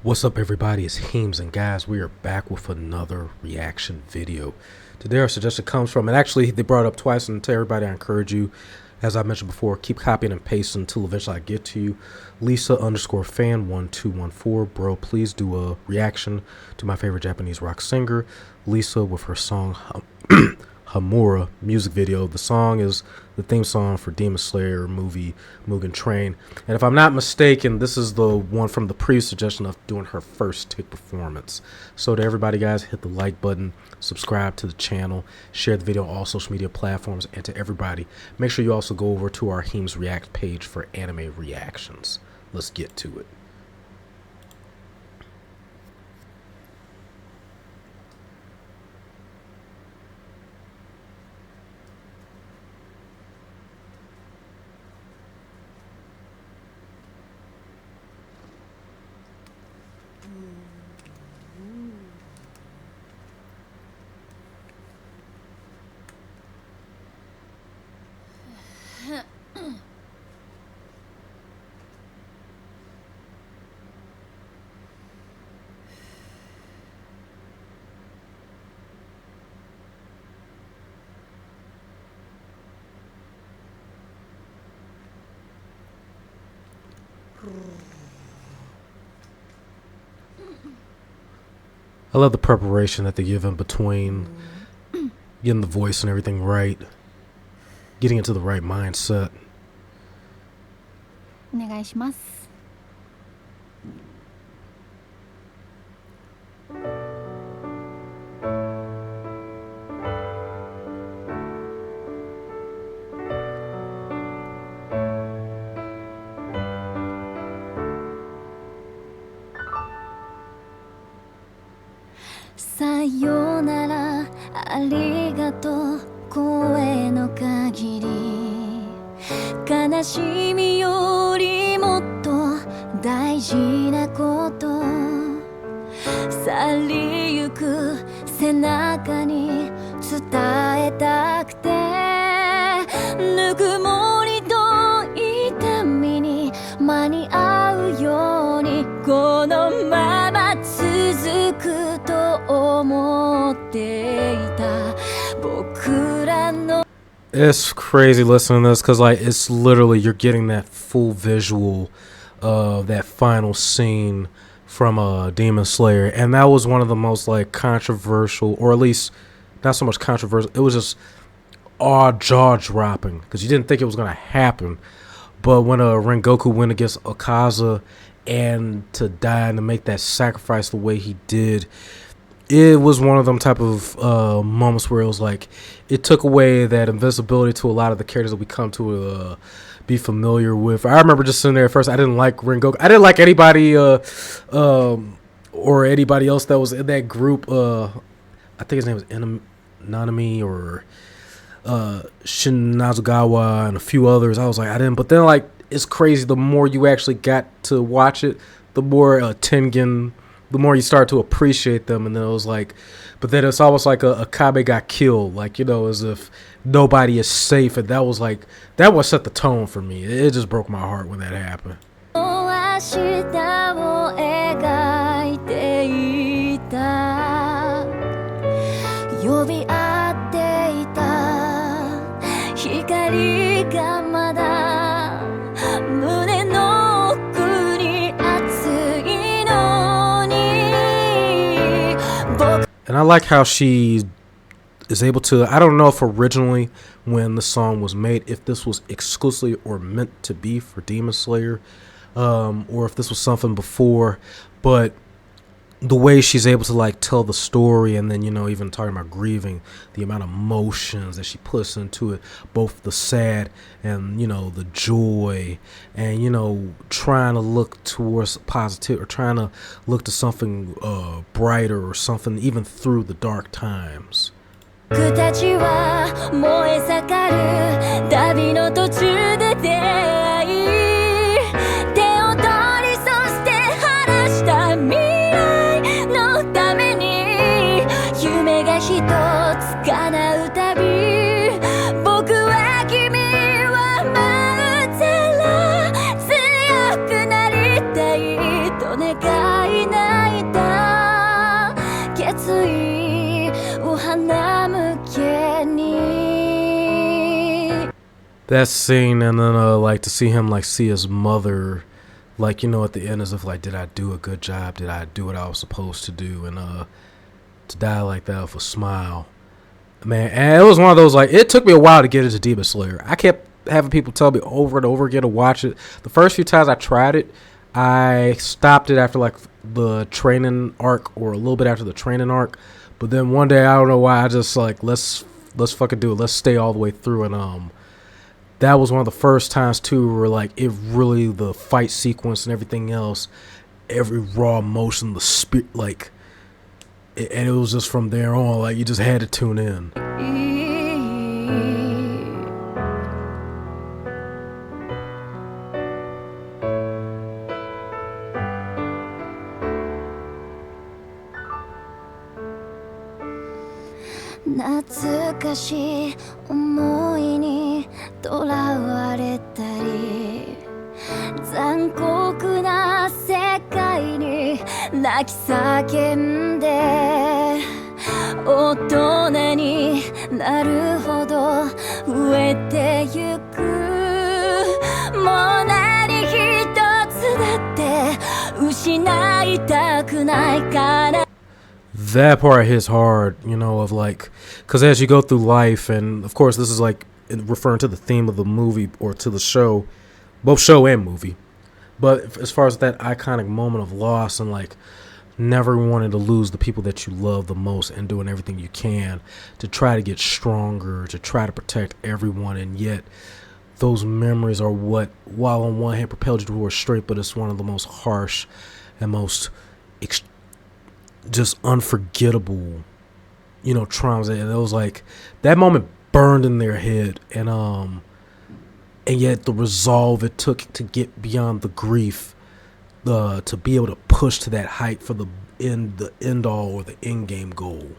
What's up, everybody? It's Heems, and guys, we are back with another reaction video. Today our suggestion comes from, and actually they brought it up twice, and to everybody I encourage you, as I mentioned before, keep copying and pasting until eventually I get to you. LiSA_fan1214, bro, please do a reaction to my favorite Japanese rock singer, LiSA, with her song Homura music video. The song is the theme song for Demon Slayer movie Mugen Train, and if I'm not mistaken, this is the one from the previous suggestion of doing her first TIC performance. So to everybody, guys, hit the like button, subscribe to the channel, share the video on all social media platforms, and to everybody, make sure you also go over to our HeemzReacts page for anime reactions. Let's get to it. I love the preparation that they give in between, getting the voice and everything right, getting into the right mindset. お願いします。さよならありがとう声の限り悲しみよりもっと大事なこと去りゆく背中に伝えたくてぬくもりと痛みに間に合うようにこのまま続くと思っていた僕らの It's crazy listening to this because, like, it's literally you're getting that full visual of that final scene from Demon Slayer, and that was one of the most like controversial, or at least not so much controversial. It was just all jaw dropping because you didn't think it was gonna happen. But when Rengoku went against Akaza and to die and to make that sacrifice the way he did, it was one of them type of moments where it was like it took away that invincibility to a lot of the characters that we come to be familiar with. I remember just sitting there at first. I didn't like Rengoku. I didn't like anybody or anybody else that was in that group. I think his name was Nanami or Shinazugawa and a few others. I was like, I didn't. But then, like, it's crazy. The more you actually got to watch it, the more Tengen, the more you start to appreciate them. And then it was like, but then it's almost like a Kabe got killed, like, you know, as if nobody is safe. And that was like, that was set the tone for me. It just broke my heart when that happened. 呼び合っていた光がまだ胸の奥に熱いのに And I like how she is able to, I don't know if originally when the song was made, if this was exclusively or meant to be for Demon Slayer, or if this was something before, but the way she's able to like tell the story, and then, you know, even talking about grieving, the amount of emotions that she puts into it, both the sad and, you know, the joy, and, you know, trying to look towards positive, or trying to look to something brighter, or something even through the dark times. 僕たちは燃え盛る旅の途中で出会い手を取りそして話した未来のために夢が一つ叶うたび僕は君は待ってら強くなりたいと願いな That scene, and then like to see him like see his mother, like, you know, at the end, as if like, did I do a good job? Did I do what I was supposed to do? And to die like that with a smile, man. And it was one of those, like, it took me a while to get into Demon Slayer. I kept having people tell me over and over again to watch it. The first few times I tried it, I stopped it after like the training arc, or a little bit after the training arc. But then one day, I don't know why, I just like, let's fucking do it. Let's stay all the way through. And that was one of the first times too where like it really, the fight sequence and everything else, every raw emotion, the spirit, like, and it was just from there on, like, you just had to tune in. 懐かしい思いにとらわれたり、残酷な世界に泣き叫んで、大人になるほど増えてゆく。もう何一つだって失いたくないから。 That part hits hard, you know, of like, because as you go through life, and of course this is like referring to the theme of the movie or to the show, both show and movie, but as far as that iconic moment of loss and like never wanting to lose the people that you love the most and doing everything you can to try to get stronger, to try to protect everyone, and yet those memories are what, while on one hand propelled you towards straight, but it's one of the most harsh and most just unforgettable, you know, traumas. And it was like that moment burned in their head, and yet the resolve it took to get beyond the grief, to be able to push to that height for the end all, or the end game goal.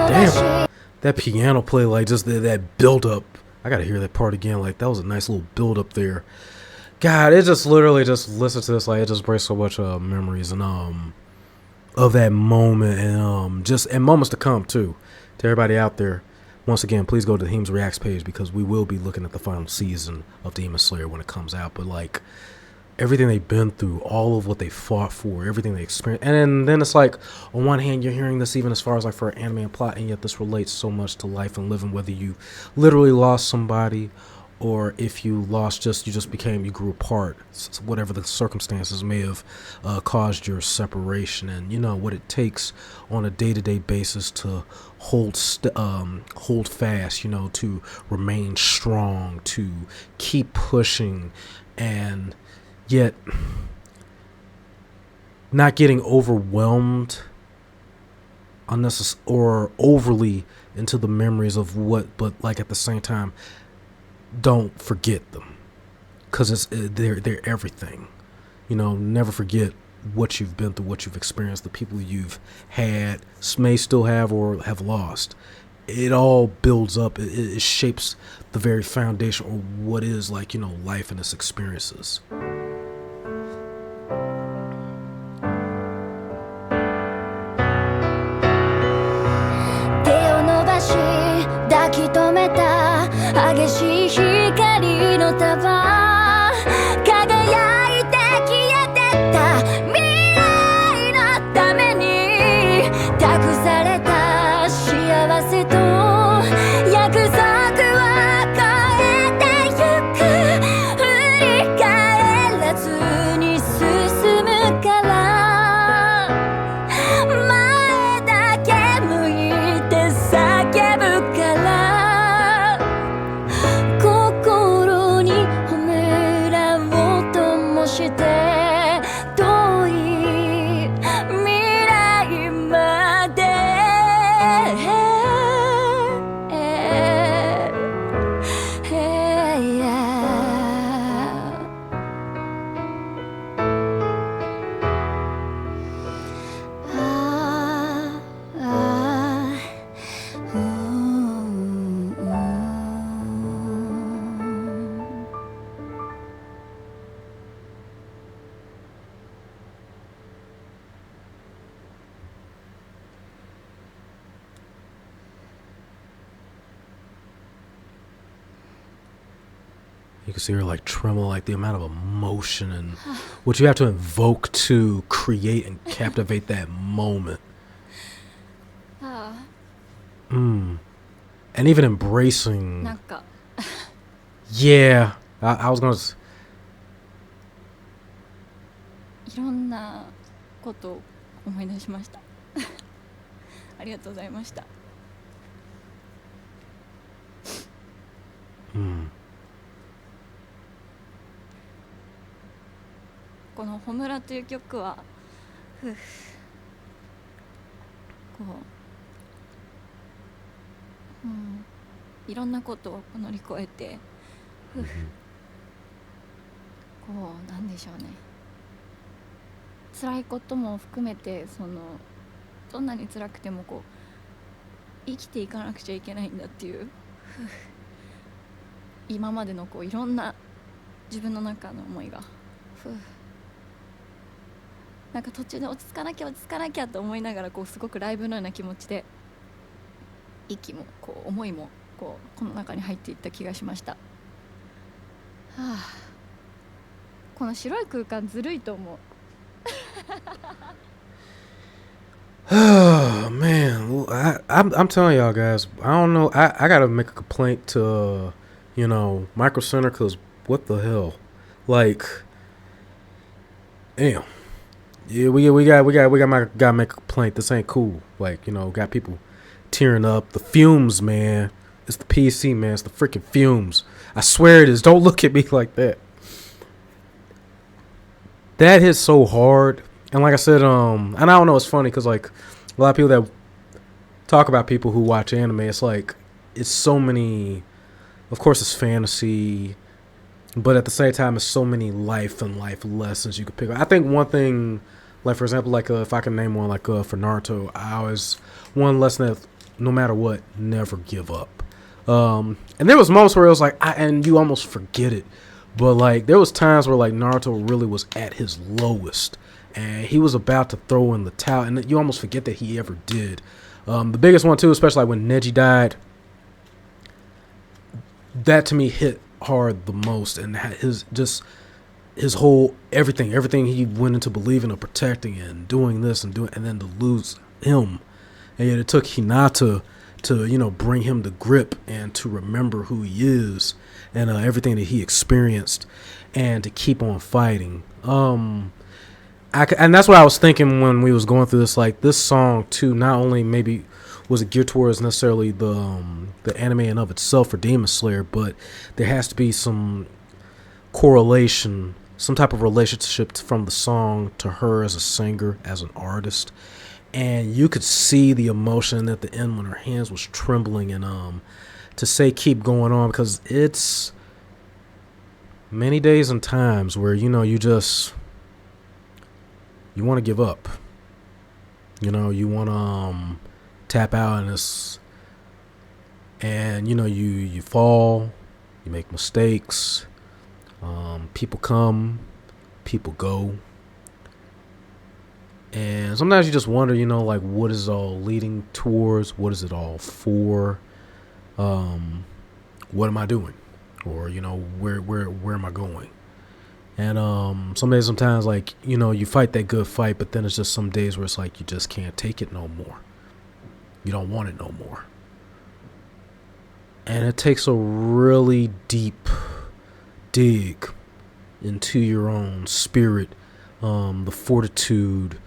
Damn, that piano play, like just that build up. I gotta hear that part again. Like that was a nice little build up there. God, it just literally just listen to this, like it just brings so much memories and of that moment, and just and moments to come too. To everybody out there, once again, please go to the HeemzReacts page, because we will be looking at the final season of Demon Slayer when it comes out. But like everything they've been through, all of what they fought for, everything they experienced, and then it's like on one hand you're hearing this even as far as like for an anime and plot, and yet this relates so much to life and living, whether you literally lost somebody, or if you lost you grew apart, whatever the circumstances may have caused your separation, and you know what it takes on a day-to-day basis to hold fast, you know, to remain strong, to keep pushing, and yet not getting overwhelmed or overly into the memories of what, but like at the same time, don't forget them, because they're everything. You know, never forget what you've been through, what you've experienced, the people you've had, may still have, or have lost. It all builds up. It shapes the very foundation, or what is, like, you know, life and its experiences. You can see her like tremble, like the amount of emotion and what you have to invoke to create and captivate that moment. And even embracing. なんか Yeah, I was gonna. いろんなことを思い出しました。ありがとうございました。この「ホムラ」という曲はこう、いろんなことを乗り越えてこうなんでしょうね、辛いことも含めてどんなに辛くてもこう生きていかなくちゃいけないんだっていう今までのこういろんな自分の中の思いがなんか途中で落ち着かなきゃと思いながらこうすごくライブのような気持ちで息もこう思いもこの中に入っていった気がしました。この白い空間ずるいと思う。Oh man, I'm telling y'all guys, I don't know. I gotta make a complaint to Micro Center, because what the hell, like, damn. Yeah, we gotta make a complaint. This ain't cool. Like, got people tearing up. The fumes, man. It's the PC, man. It's the freaking fumes. I swear it is. Don't look at me like that. That hits so hard. And like I said, and I don't know, it's funny because like a lot of people that talk about people who watch anime, it's like it's so many. Of course, it's fantasy, but at the same time, it's so many life lessons you could pick up. I think one thing, like for example, like if I can name one, like for Naruto, one lesson that no matter what, never give up. And there was moments where it was like, and you almost forget it, but like there was times where like Naruto really was at his lowest, and he was about to throw in the towel, and you almost forget that he ever did. The biggest one too, especially like when Neji died. That to me hit hard the most, and his whole everything he went into believing and protecting and doing this and then to lose him, and yet it took Hinata to bring him to grip and to remember who he is and everything that he experienced and to keep on fighting. And that's what I was thinking when we was going through this. Like this song too, not only maybe was it geared towards necessarily the anime in of itself for Demon Slayer, but there has to be some correlation, some type of relationship from the song to her as a singer, as an artist. And you could see the emotion at the end when her hands was trembling, and to say keep going on, because it's many days and times where you want to give up, you want to tap out, and you fall, you make mistakes, people come, people go. And sometimes you just wonder, like what is it all leading towards? What is it all for? What am I doing? Or, where am I going? And sometimes like, you fight that good fight, but then it's just some days where it's like you just can't take it no more. You don't want it no more. And it takes a really deep dig into your own spirit, the fortitude,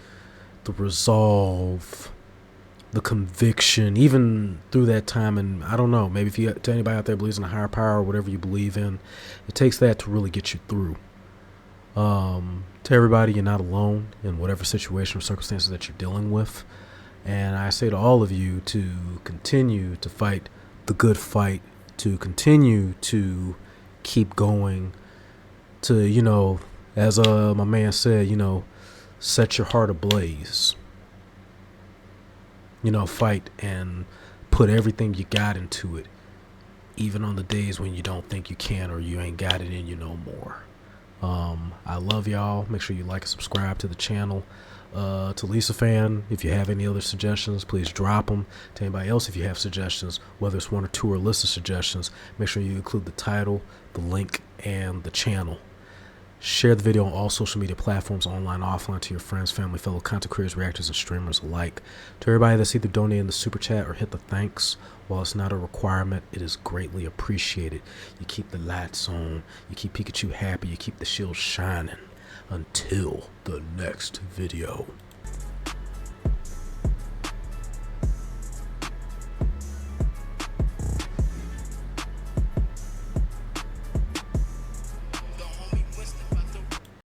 the resolve, the conviction, even through that time. And I don't know, maybe if you, to anybody out there believes in a higher power or whatever you believe in, it takes that to really get you through. To everybody, you're not alone in whatever situation or circumstances that you're dealing with. And I say to all of you to continue to fight the good fight, to continue to keep going, to, as my man said, set your heart ablaze. Fight and put everything you got into it, even on the days when you don't think you can or you ain't got it in you no more. I love y'all. Make sure you like and subscribe to the channel. To LiSA fan, if you have any other suggestions, please drop them. To anybody else, if you have suggestions, whether it's 1 or 2 or list of suggestions, make sure you include the title, the link, and the channel. Share the video on all social media platforms, online, offline, to your friends, family, fellow content creators, reactors, and streamers alike. To everybody that's either donated in the super chat or hit the thanks, while it's not a requirement, it is greatly appreciated. You keep the lights on, you keep Pikachu happy, you keep the shield shining. Until the next video.